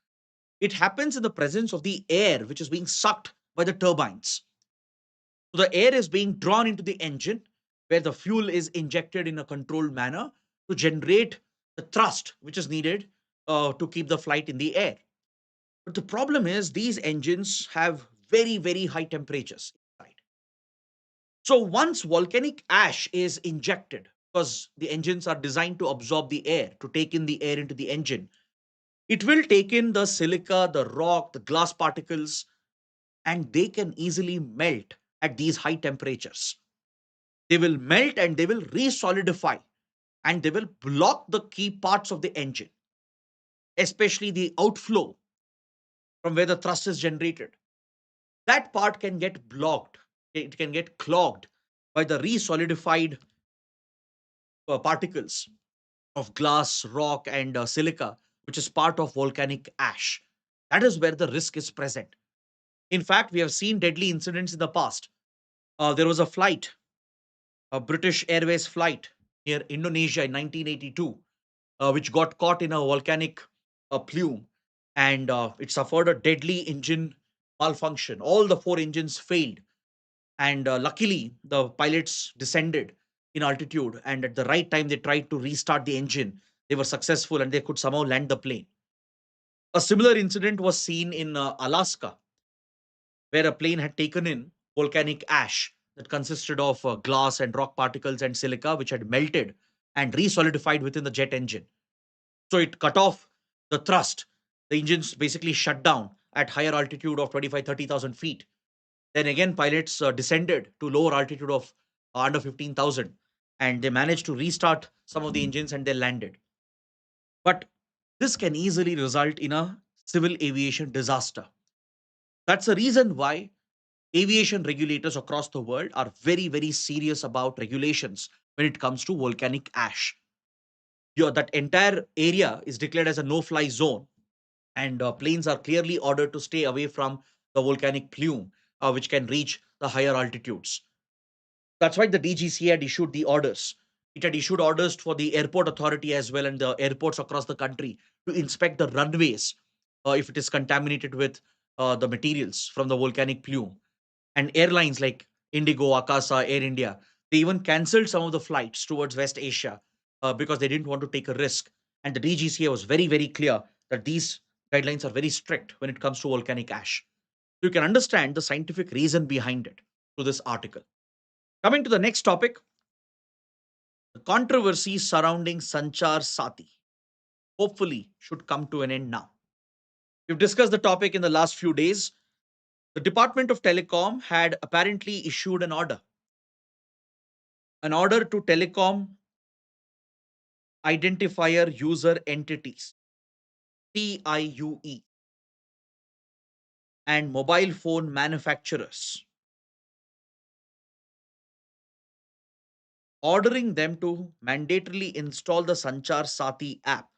it happens in the presence of the air which is being sucked by the turbines. So the air is being drawn into the engine where the fuel is injected in a controlled manner to generate the thrust which is needed to keep the flight in the air. But the problem is these engines have very, very high temperatures inside. So once volcanic ash is injected, because the engines are designed to absorb the air, to take in the air into the engine, it will take in the silica, the rock, the glass particles, and they can easily melt at these high temperatures. They will melt and they will resolidify and they will block the key parts of the engine, especially the outflow from where the thrust is generated. That part can get blocked, it can get clogged by the resolidified particles of glass, rock, and silica, which is part of volcanic ash. That is where the risk is present. In fact, we have seen deadly incidents in the past. There was a flight, a British Airways flight near Indonesia in 1982, which got caught in a volcanic plume and it suffered a deadly engine malfunction. All the four engines failed. And luckily, the pilots descended in altitude, and at the right time, they tried to restart the engine. They were successful and they could somehow land the plane. A similar incident was seen in Alaska, where a plane had taken in volcanic ash that consisted of glass and rock particles and silica, which had melted and resolidified within the jet engine. So it cut off the thrust. The engines basically shut down at higher altitude of 25, 30,000 feet. Then again, pilots descended to lower altitude of under 15,000, and they managed to restart some of the engines and they landed. But this can easily result in a civil aviation disaster. That's the reason why aviation regulators across the world are very, very serious about regulations when it comes to volcanic ash. That entire area is declared as a no fly zone, and planes are clearly ordered to stay away from the volcanic plume, which can reach the higher altitudes. That's why the DGCA had issued the orders. It had issued orders for the airport authority as well and the airports across the country to inspect the runways if it is contaminated with the materials from the volcanic plume. And airlines like Indigo, Akasa, Air India, they even cancelled some of the flights towards West Asia because they didn't want to take a risk. And the DGCA was very, very clear that these guidelines are very strict when it comes to volcanic ash. So you can understand the scientific reason behind it through this article. Coming to the next topic, the controversy surrounding Sanchar Saathi hopefully should come to an end now. We've discussed the topic in the last few days. The Department of Telecom had apparently issued an order to telecom identifier user entities, TIUE, and mobile phone manufacturers, ordering them to mandatorily install the Sanchar Saathi app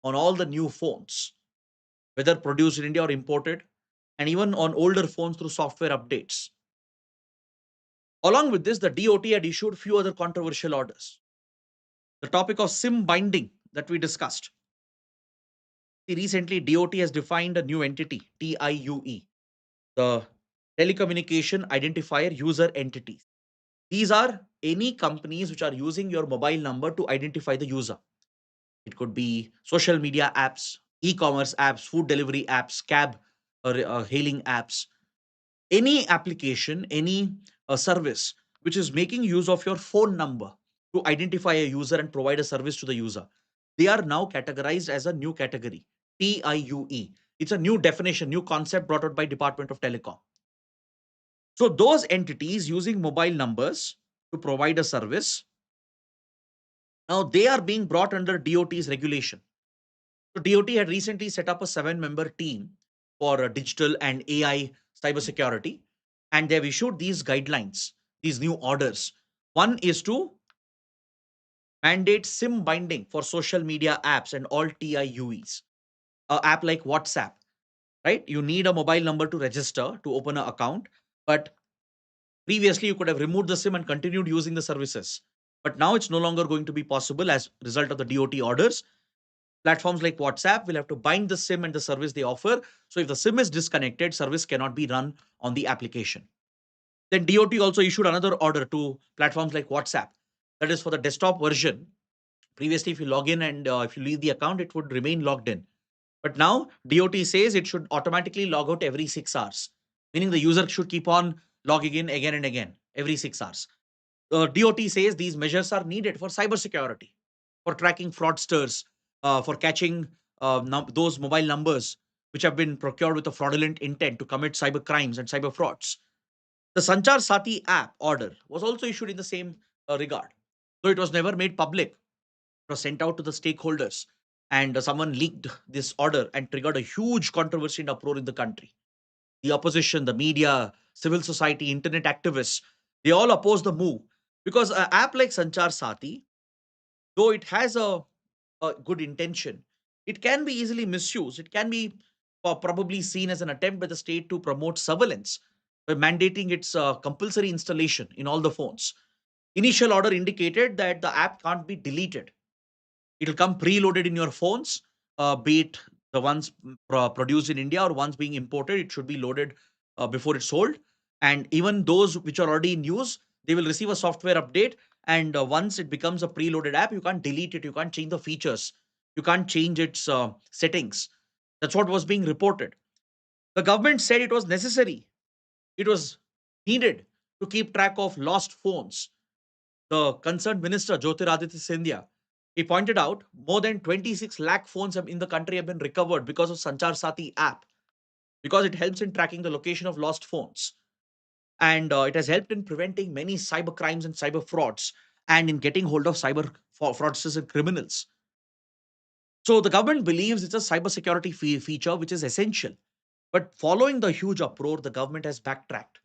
on all the new phones, whether produced in India or imported, and even on older phones through software updates. Along with this, the DOT had issued few other controversial orders. The topic of SIM binding that we discussed. See, recently, DOT has defined a new entity, TIUE, the telecommunication identifier user entities. These are any companies which are using your mobile number to identify the user. It could be social media apps, e-commerce apps, food delivery apps, cab or hailing apps, any application, any service which is making use of your phone number to identify a user and provide a service to the user. They are now categorized as a new category, TIUE. It's a new definition, new concept brought out by Department of Telecom. So those entities using mobile numbers to provide a service, now they are being brought under DOT's regulation. So DOT had recently set up a 7-member team for digital and AI cybersecurity, and they have issued these guidelines, these new orders. One is to mandate SIM binding for social media apps and all TIUEs. A app like WhatsApp, right? You need a mobile number to register to open an account, but previously you could have removed the SIM and continued using the services. But now it's no longer going to be possible as a result of the DOT orders. Platforms like WhatsApp will have to bind the SIM and the service they offer. So if the SIM is disconnected, service cannot be run on the application. Then DOT also issued another order to platforms like WhatsApp. That is for the desktop version. Previously, if you log in and if you leave the account, it would remain logged in. But now DOT says it should automatically log out every 6 hours, meaning the user should keep on logging in again and again every 6 hours. DOT says these measures are needed for cybersecurity, for tracking fraudsters, for catching those mobile numbers which have been procured with a fraudulent intent to commit cyber crimes and cyber frauds. The Sanchar Saathi app order was also issued in the same regard, though it was never made public. It was sent out to the stakeholders, and someone leaked this order and triggered a huge controversy and uproar in the country. The opposition, the media, civil society, internet activists, they all oppose the move because an app like Sanchar Saathi, though it has a good intention, it can be easily misused. It can be probably seen as an attempt by the state to promote surveillance by mandating its compulsory installation in all the phones. Initial order indicated that the app can't be deleted. It'll come preloaded in your phones, be it the ones produced in India or ones being imported. It should be loaded before it's sold. And even those which are already in use, they will receive a software update. And once it becomes a preloaded app, you can't delete it, you can't change the features, you can't change its settings. That's what was being reported. The government said it was necessary, it was needed to keep track of lost phones. The concerned minister, Jyotiraditya Scindia, he pointed out more than 26 lakh phones in the country have been recovered because of Sanchar Saathi app, because it helps in tracking the location of lost phones. And it has helped in preventing many cyber crimes and cyber frauds, and in getting hold of cyber fraudsters and criminals. So the government believes it's a cybersecurity feature which is essential. But following the huge uproar, the government has backtracked.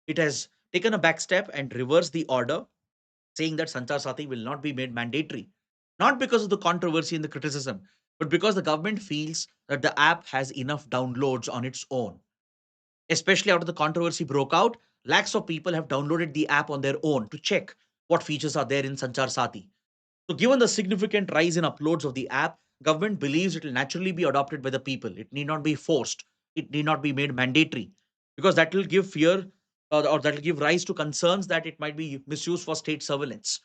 It has taken a back step and reversed the order, saying that Sanchar Sati will not be made mandatory, not because of the controversy and the criticism, but because the government feels that the app has enough downloads on its own. Especially after the controversy broke out, lakhs of people have downloaded the app on their own to check what features are there in Sanchar Sati. So, given the significant rise in uploads of the app, government believes it will naturally be adopted by the people. It need not be forced. It need not be made mandatory, because that will give fear, or that will give rise to concerns that it might be misused for state surveillance,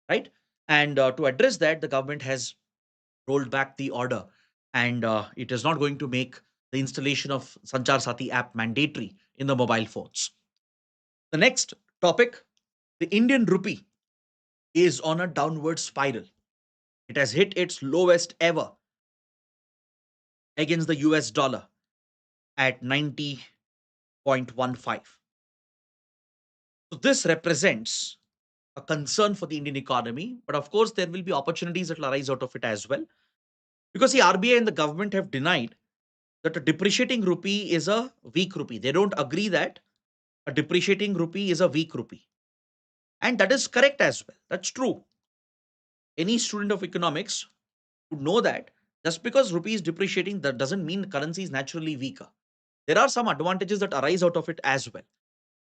right? And to address that, the government has rolled back the order, and it is not going to make the installation of Sanchar Sati app mandatory in the mobile phones. The next topic, the Indian rupee is on a downward spiral. It has hit its lowest ever against the US dollar at 90.15. So this represents a concern for the Indian economy, but of course there will be opportunities that will arise out of it as well. Because the RBI and the government have denied that a depreciating rupee is a weak rupee. They don't agree that a depreciating rupee is a weak rupee. And that is correct as well. That's true. Any student of economics would know that just because rupee is depreciating, that doesn't mean currency is naturally weaker. There are some advantages that arise out of it as well.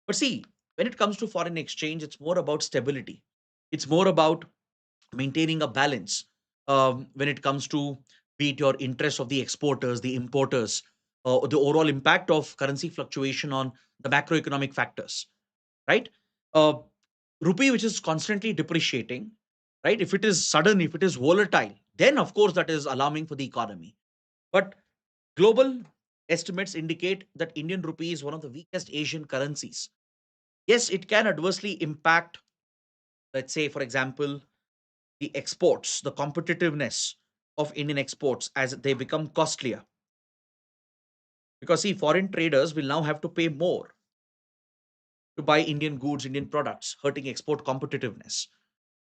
But see, when it comes to foreign exchange, it's more about stability. It's more about maintaining a balance when it comes to be it your interests of the exporters, the importers, the overall impact of currency fluctuation on the macroeconomic factors, right? Uh, Rupee, which is constantly depreciating, right? If it is sudden, if it is volatile, then of course that is alarming for the economy. But global estimates indicate that Indian rupee is one of the weakest Asian currencies. Yes, it can adversely impact, let's say, for example, the exports, the competitiveness of Indian exports as they become costlier. Because, see, foreign traders will now have to pay more to buy Indian goods, Indian products, hurting export competitiveness.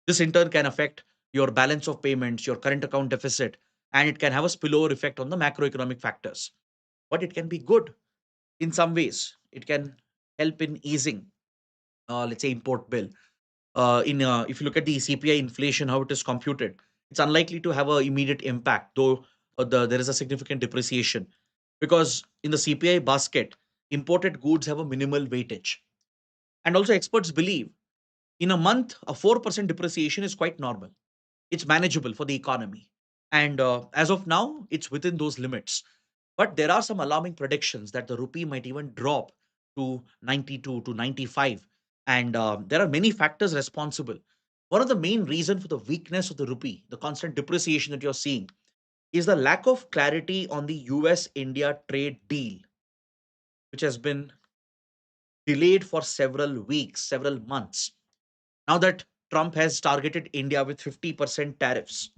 This in turn can affect your balance of payments, your current account deficit, and it can have a spillover effect on the macroeconomic factors. But it can be good in some ways. It can help in easing, let's say, import bill. In If you look at the CPI inflation, how it is computed, it's unlikely to have an immediate impact, though there is a significant depreciation, because in the CPI basket, imported goods have a minimal weightage. And also, experts believe in a month, a 4% depreciation is quite normal. It's manageable for the economy. And as of now, it's within those limits. But there are some alarming predictions that the rupee might even drop to 92 to 95. And there are many factors responsible. One of the main reasons for the weakness of the rupee, the constant depreciation that you're seeing, is the lack of clarity on the US India trade deal, which has been delayed for several weeks, several months. Now that Trump has targeted India with 50% tariffs,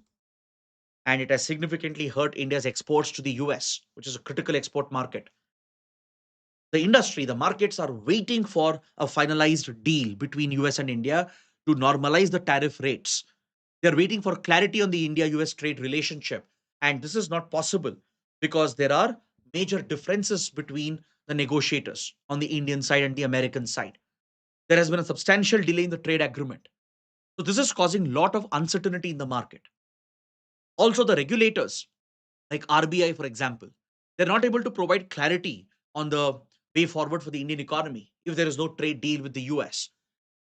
and it has significantly hurt India's exports to the US, which is a critical export market. The industry, the markets are waiting for a finalized deal between US and India to normalize the tariff rates. They're waiting for clarity on the India US trade relationship. And this is not possible because there are major differences between the negotiators on the Indian side and the American side. There has been a substantial delay in the trade agreement. So this is causing a lot of uncertainty in the market. Also, the regulators like RBI, for example, they're not able to provide clarity on the way forward for the Indian economy if there is no trade deal with the US.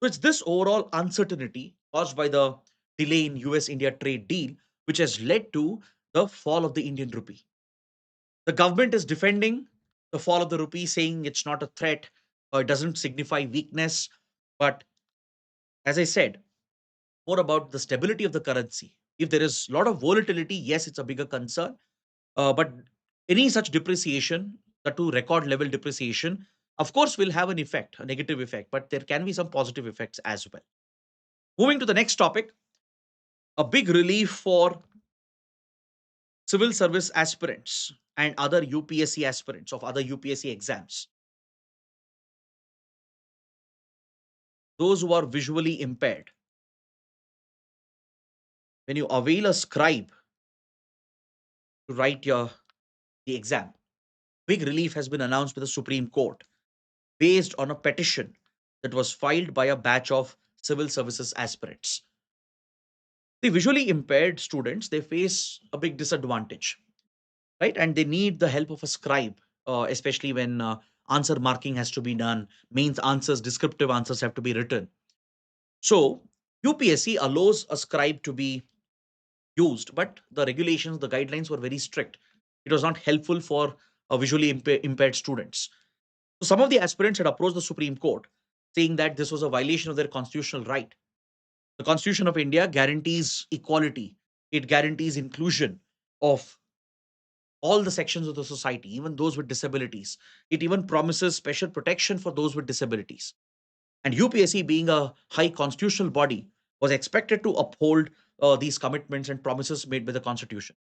So it's this overall uncertainty caused by the delay in US India trade deal which has led to the fall of the Indian rupee. The government is defending the fall of the rupee, saying it's not a threat. It doesn't signify weakness, but as I said, more about the stability of the currency. If there is a lot of volatility, yes, it's a bigger concern. But any such depreciation, the to record level depreciation, of course, will have an effect, a negative effect, but there can be some positive effects as well. Moving to the next topic, a big relief for civil service aspirants and other UPSC aspirants of other UPSC exams. Those who are visually impaired, when you avail a scribe to write the exam, big relief has been announced by the Supreme Court based on a petition that was filed by a batch of civil services aspirants. The visually impaired students, they face a big disadvantage, right? And they need the help of a scribe, especially when answer marking has to be done, means answers, descriptive answers have to be written. So UPSC allows a scribe to be used, but the regulations, the guidelines were very strict. It was not helpful for visually impaired students. So some of the aspirants had approached the Supreme Court saying that this was a violation of their constitutional right. The Constitution of India guarantees equality, it guarantees inclusion of all the sections of the society, even those with disabilities. It even promises special protection for those with disabilities. And UPSC, being a high constitutional body, was expected to uphold these commitments and promises made by the Constitution.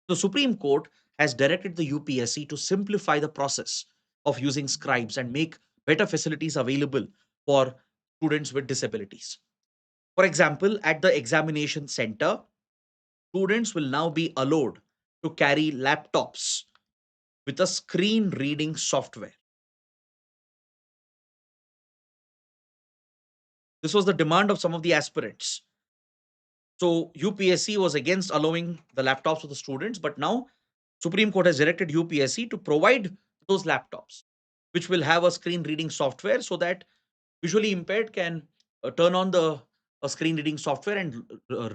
The Supreme Court has directed the UPSC to simplify the process of using scribes and make better facilities available for students with disabilities. For example, at the examination center, students will now be allowed to carry laptops with a screen reading software. This was the demand of some of the aspirants. So UPSC was against allowing the laptops to the students, but now Supreme Court has directed UPSC to provide those laptops, which will have a screen reading software so that visually impaired can turn on the screen reading software and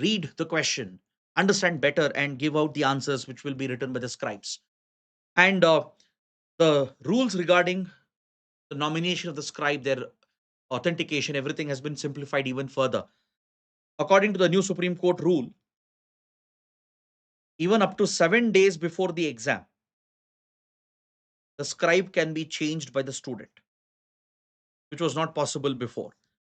read the question, understand better, and give out the answers which will be written by the scribes. And the rules regarding the nomination of the scribe, their authentication, everything has been simplified even further. According to the new Supreme Court rule, even up to 7 days before the exam, the scribe can be changed by the student, which was not possible before.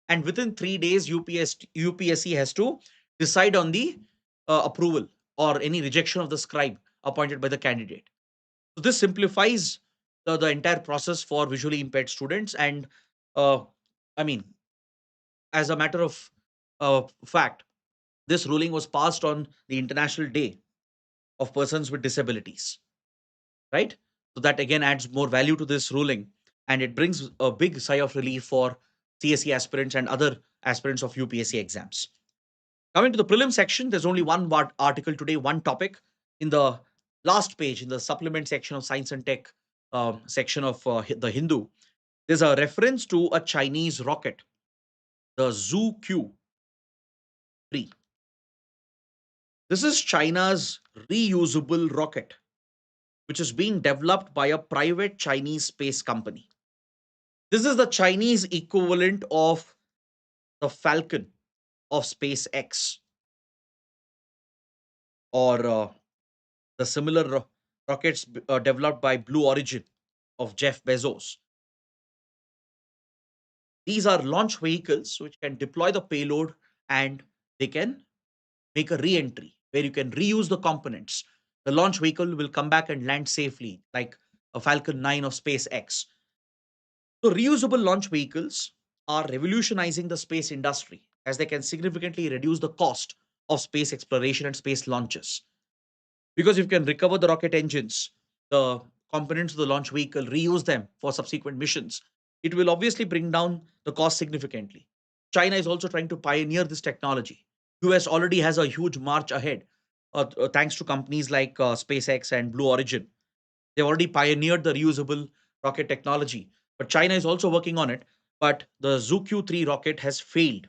And within 3 days, UPSC has to decide on the approval or any rejection of the scribe appointed by the candidate. So this simplifies the entire process for visually impaired students. And uh, I mean, as a matter of fact, this ruling was passed on the International Day of Persons with Disabilities, right? So that again adds more value to this ruling, and it brings a big sigh of relief for CSE aspirants and other aspirants of UPSC exams. Coming to the prelim section, there's only one article today, one topic. In the last page, in the supplement section of Science and Tech section of the Hindu, there's a reference to a Chinese rocket, the Zhu Q3. This is China's reusable rocket, which is being developed by a private Chinese space company. This is the Chinese equivalent of the Falcon of SpaceX, or the similar rockets developed by Blue Origin of Jeff Bezos. These are launch vehicles which can deploy the payload, and they can make a re entry where you can reuse the components. The launch vehicle will come back and land safely, like a Falcon 9 of SpaceX. So, reusable launch vehicles are revolutionizing the space industry as they can significantly reduce the cost of space exploration and space launches. Because if you can recover the rocket engines, the components of the launch vehicle, reuse them for subsequent missions, it will obviously bring down the cost significantly. China is also trying to pioneer this technology. US already has a huge march ahead, thanks to companies like SpaceX and Blue Origin. They've already pioneered the reusable rocket technology, but China is also working on it. But the Zhu-Q3 rocket has failed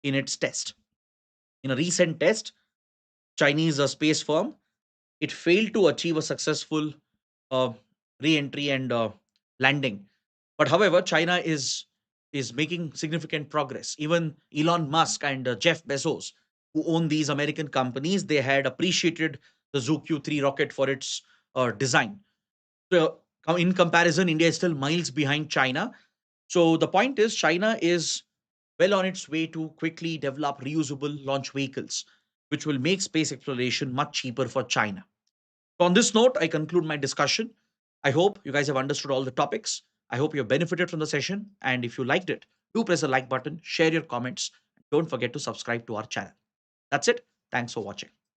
in its test. In a recent test, Chinese space firm, it failed to achieve a successful uh, re-entry and landing. But however, China is making significant progress. Even Elon Musk and Jeff Bezos, who own these American companies, they had appreciated the Zhu-Q3 rocket for its design. So, in comparison, India is still miles behind China. So the point is, China is well on its way to quickly develop reusable launch vehicles, which will make space exploration much cheaper for China. So on this note, I conclude my discussion. I hope you guys have understood all the topics. I hope you have benefited from the session. And if you liked it, do press the like button, share your comments, and don't forget to subscribe to our channel. That's it. Thanks for watching.